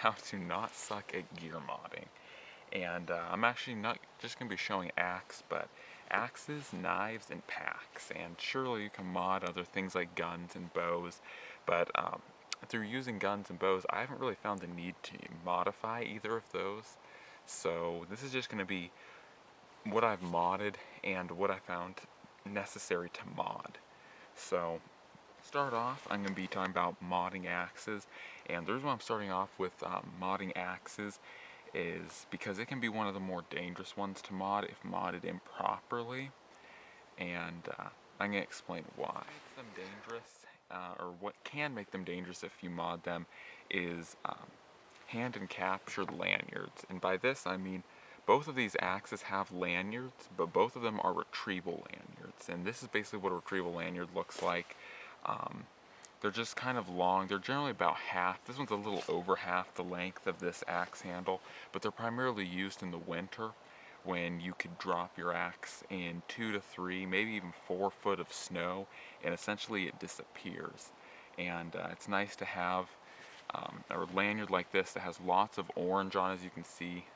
how to not suck at gear modding. And I'm actually not just going to be showing axe, but axes, knives, and packs. And surely you can mod other things like guns and bows, but through using guns and bows, I haven't really found the need to modify either of those. So this is just going to be what I've modded and what I found necessary to mod. So start off, I'm going to be talking about modding axes, and the reason why I'm starting off with modding axes is because it can be one of the more dangerous ones to mod if modded improperly, and I'm going to explain why. What makes them dangerous, or what can make them dangerous if you mod them, is hand and captured lanyards, and by this I mean both of these axes have lanyards, but both of them are retrieval lanyards, and this is basically what a retrieval lanyard looks like. They're just kind of long. They're generally about half. This one's a little over half the length of this axe handle, but they're primarily used in the winter when you could drop your axe in 2 to 3, maybe even 4 foot of snow, and essentially it disappears. And it's nice to have a lanyard like this that has lots of orange on, as you can see.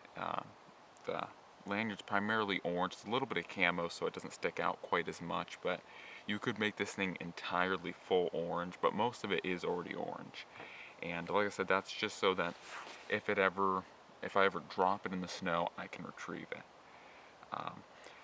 The lanyard's primarily orange. It's a little bit of camo so it doesn't stick out quite as much, but you could make this thing entirely full orange, but most of it is already orange. And like I said, that's just so that if I ever drop it in the snow, I can retrieve it.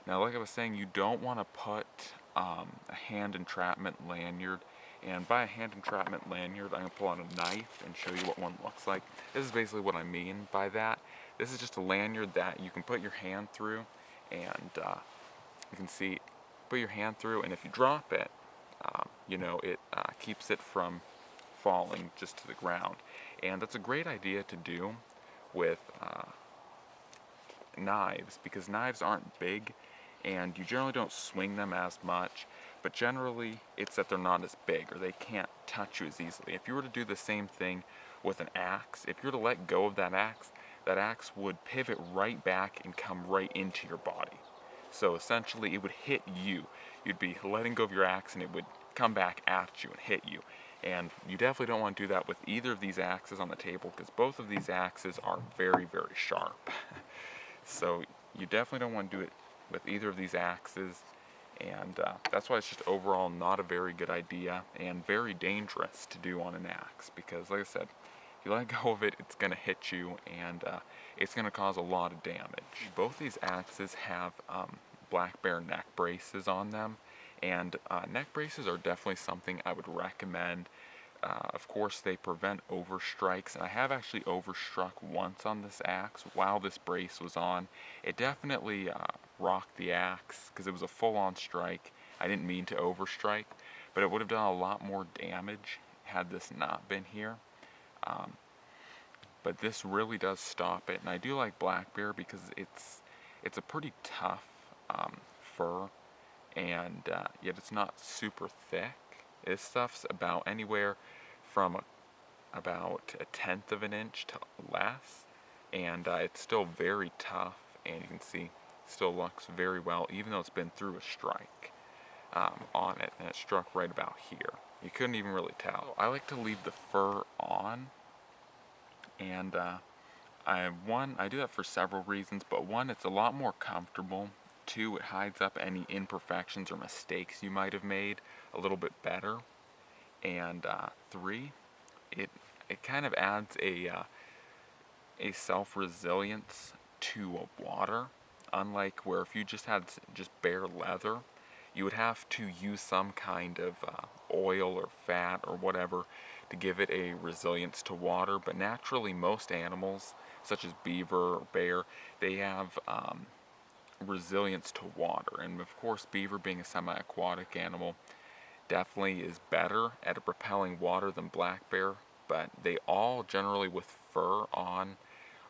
Now, like I was saying, you don't want to put a hand entrapment lanyard. And by a hand entrapment lanyard, I'm going to pull out a knife and show you what one looks like. This is basically what I mean by that. This is just a lanyard that you can put your hand through, and you can see, put your hand through, and if you drop it, it keeps it from falling just to the ground. And that's a great idea to do with knives, because knives aren't big, and you generally don't swing them as much, but generally it's that they're not as big, or they can't touch you as easily. If you were to do the same thing with an axe, if you were to let go of that axe would pivot right back and come right into your body. So essentially it would hit you. You'd be letting go of your axe and it would come back at you and hit you. And you definitely don't want to do that with either of these axes on the table, because both of these axes are very, very sharp. So you definitely don't want to do it with either of these axes, and that's why it's just overall not a very good idea and very dangerous to do on an axe, because like I said, if you let go of it, it's going to hit you, and it's going to cause a lot of damage. Both these axes have black bear neck braces on them, and neck braces are definitely something I would recommend. Of course, they prevent overstrikes, and I have actually overstruck once on this axe while this brace was on. It definitely rocked the axe because it was a full-on strike. I didn't mean to overstrike, but it would have done a lot more damage had this not been here. But this really does stop it, and I do like black bear because it's a pretty tough fur, and yet it's not super thick. This stuff's about anywhere from about 1/10 of an inch to less, and it's still very tough, and you can see still looks very well even though it's been through a strike on it, and it struck right about here. You couldn't even really tell. I like to leave the fur on, and I do that for several reasons, but one, it's a lot more comfortable. 2, it hides up any imperfections or mistakes you might have made a little bit better. And 3, it kind of adds a self-resilience to water, unlike where if you just had just bare leather, you would have to use some kind of oil or fat or whatever to give it a resilience to water. But naturally, most animals, such as beaver or bear, they have resilience to water. And of course, beaver, being a semi-aquatic animal, definitely is better at repelling water than black bear, but they all generally with fur on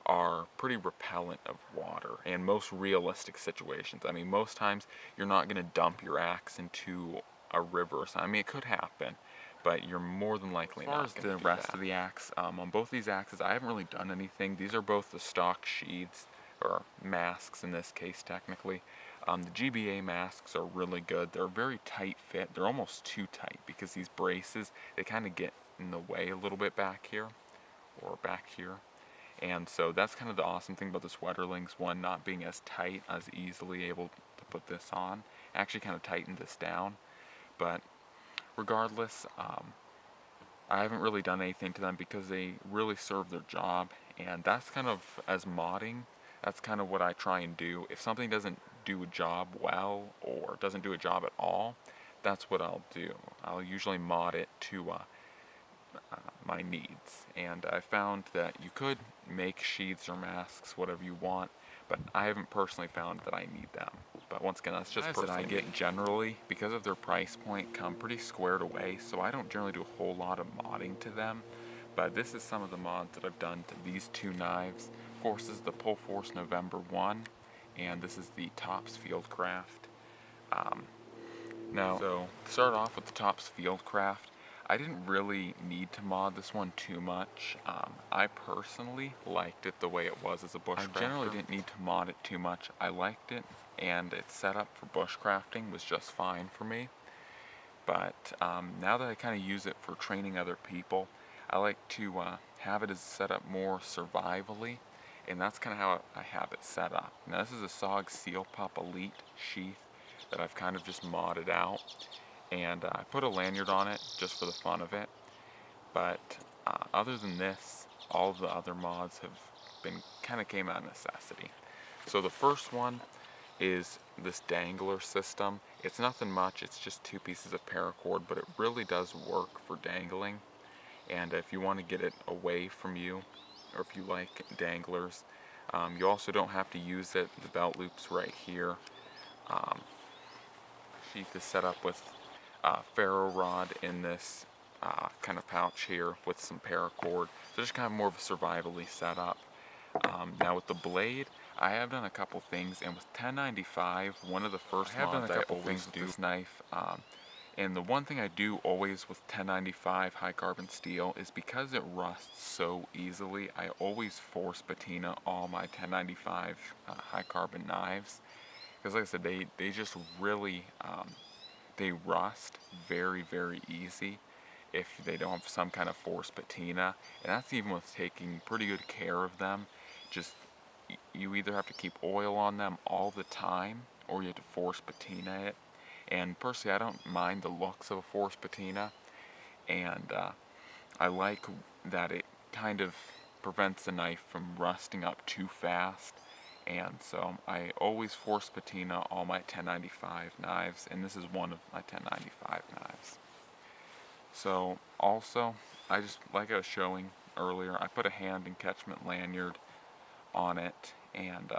are pretty repellent of water in most realistic situations. I mean, most times you're not going to dump your axe into a river or something. I mean, it could happen, but you're more than likely not going to do that. As far as the rest of the axe, on both these axes, I haven't really done anything. These are both the stock sheaths, or masks in this case technically. The GBA masks are really good. They're very tight fit. They're almost too tight because these braces, they kind of get in the way a little bit back here or back here. And so that's kind of the awesome thing about this Wetterlings one not being as tight, as easily able to put this on. Actually kind of tightened this down, but regardless, I haven't really done anything to them because they really serve their job, and that's kind of, as modding, that's kind of what I try and do. If something doesn't do a job well or doesn't do a job at all, that's what I'll do. I'll usually mod it to my needs, and I found that you could make sheaths or masks, whatever you want, but I haven't personally found that I need them. But once again, that's just that I get generally, because of their price point, come pretty squared away, so I don't generally do a whole lot of modding to them. But this is some of the mods that I've done to these two knives. Of course, this is the Pull Force November 1, and this is the Tops Fieldcraft. Now, so to start off with the Tops Fieldcraft, I didn't really need to mod this one too much. I personally liked it the way it was as a bushcrafter. I generally didn't need to mod it too much. I liked it, and its setup for bushcrafting was just fine for me. But now that I kind of use it for training other people, I like to have it as set up more survivally, and that's kind of how I have it set up. Now this is a SOG Seal Pup Elite sheath that I've kind of just modded out, and I put a lanyard on it just for the fun of it. But other than this, all of the other mods have been kind of came out of necessity. So the first one is this dangler system. It's nothing much, it's just two pieces of paracord, but it really does work for dangling. And if you want to get it away from you, or if you like danglers, you also don't have to use it. The belt loop's right here. Sheath is set up with ferro rod in this kind of pouch here with some paracord. So just kind of more of a survivally setup. Now with the blade, I have done a couple things, and with 1095, one of the first mods I always do this knife. And the one thing I do always with 1095 high carbon steel is because it rusts so easily, I always force patina all my 1095 high carbon knives. Because like I said, they just really, they rust very, very easy if they don't have some kind of force patina. And that's even with taking pretty good care of them. Just, you either have to keep oil on them all the time, or you have to force patina it. And personally, I don't mind the looks of a force patina, and I like that it kind of prevents the knife from rusting up too fast. And so I always force patina all my 1095 knives, and this is one of my 1095 knives. So also, I just, like I was showing earlier, I put a hand encatchment lanyard on it, and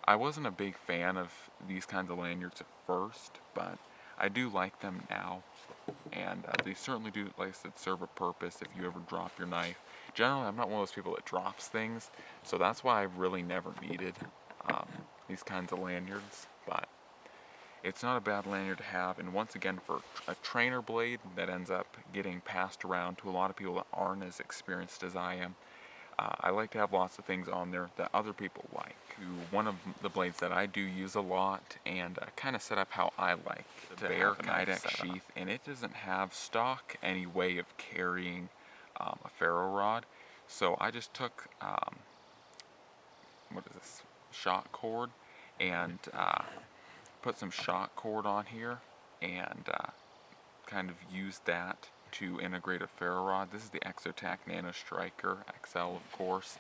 I wasn't a big fan of these kinds of lanyards at first, but I do like them now, and they certainly do, like I said, serve a purpose if you ever drop your knife. Generally, I'm not one of those people that drops things, so that's why I've really never needed these kinds of lanyards, but it's not a bad lanyard to have. And once again, for a trainer blade that ends up getting passed around to a lot of people that aren't as experienced as I am, I like to have lots of things on there that other people like. One of the blades that I do use a lot, and kind of set up how I like the Bear Kydex sheath, and it doesn't have stock any way of carrying a ferro rod. So I just took, what is this, shot cord, and put some shot cord on here, and kind of used that to integrate a ferro rod. This is the Exotac Nano Striker XL, of course,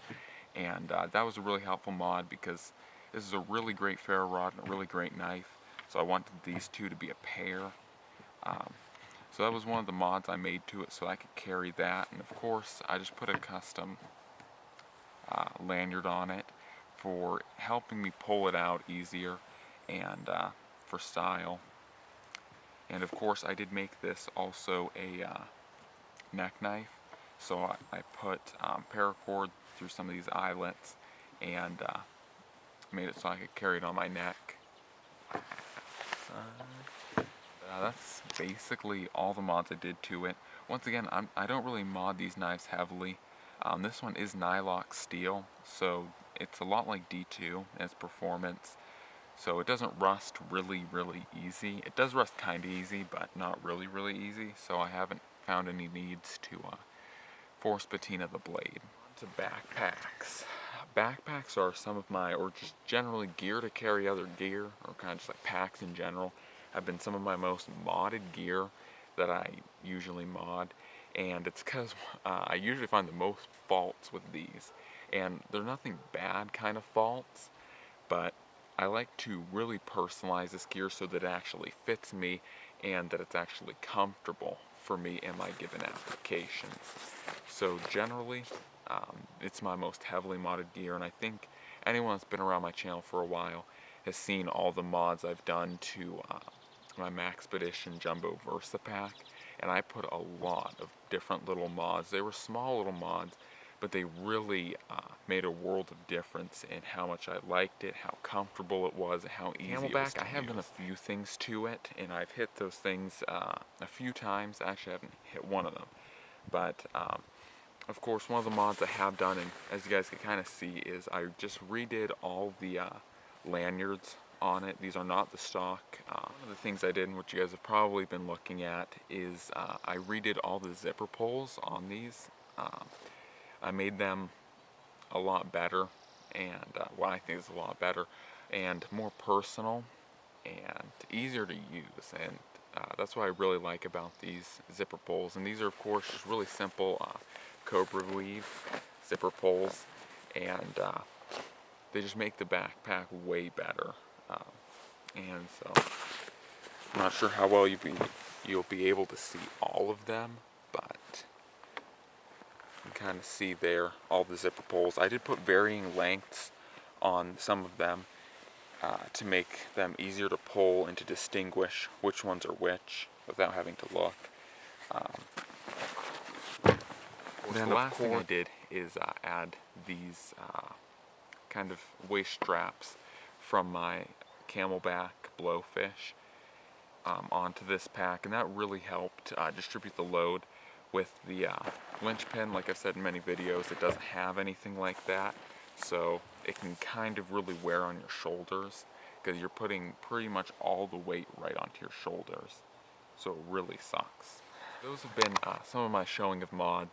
and that was a really helpful mod because this is a really great ferro rod and a really great knife, so I wanted these two to be a pair. So that was one of the mods I made to it so I could carry that, and of course I just put a custom lanyard on it for helping me pull it out easier, and for style. And of course I did make this also a neck knife, so I put paracord through some of these eyelets, and made it so I could carry it on my neck. That's basically all the mods I did to it. Once again, I don't really mod these knives heavily. This one is Nylock steel, so it's a lot like D2 in its performance. So it doesn't rust really, really easy. It does rust kind of easy, but not really, really easy. So I haven't found any needs to force patina the blade. To backpacks. Backpacks are some of my, or just generally gear to carry other gear, or kind of just like packs in general, have been some of my most modded gear that I usually mod. And it's because I usually find the most faults with these. And they're nothing bad kind of faults, but I like to really personalize this gear so that it actually fits me and that it's actually comfortable for me in my given applications. So generally, it's my most heavily modded gear, and I think anyone that's been around my channel for a while has seen all the mods I've done to my Maxpedition Jumbo Versa pack, and I put a lot of different little mods. They were small little mods, but they really made a world of difference in how much I liked it, how comfortable it was, how easy it was to use. I have done a few things to it, and I've hit those things a few times. Actually, I haven't hit one of them. But, of course, one of the mods I have done, and as you guys can kind of see, is I just redid all the lanyards on it. These are not the stock. One of the things I did, and what you guys have probably been looking at, is I redid all the zipper pulls on these. I made them a lot better, and what I think is a lot better, and more personal, and easier to use, and that's what I really like about these zipper pulls. And these are, of course, just really simple Cobra weave zipper pulls, and they just make the backpack way better. And so, I'm not sure how well you'll be able to see all of them, but you can kind of see there all the zipper pulls. I did put varying lengths on some of them to make them easier to pull and to distinguish which ones are which without having to look. Then the last thing I did is add these kind of waist straps from my Camelback Blowfish onto this pack, and that really helped distribute the load. With the linchpin, like I've said in many videos, it doesn't have anything like that, so it can kind of really wear on your shoulders because you're putting pretty much all the weight right onto your shoulders, so it really sucks. Those have been some of my showing of mods.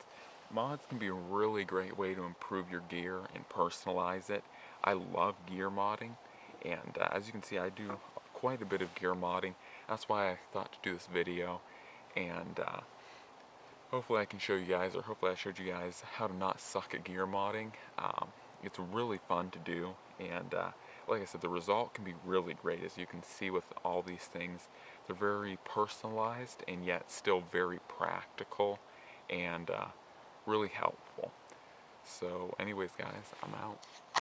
Mods can be a really great way to improve your gear and personalize it. I love gear modding, and as you can see, I do quite a bit of gear modding. That's why I thought to do this video, and hopefully I can show you guys, or hopefully I showed you guys how to not suck at gear modding. It's really fun to do, and like I said, the result can be really great. As you can see with all these things, they're very personalized and yet still very practical and really helpful. So anyways guys, I'm out.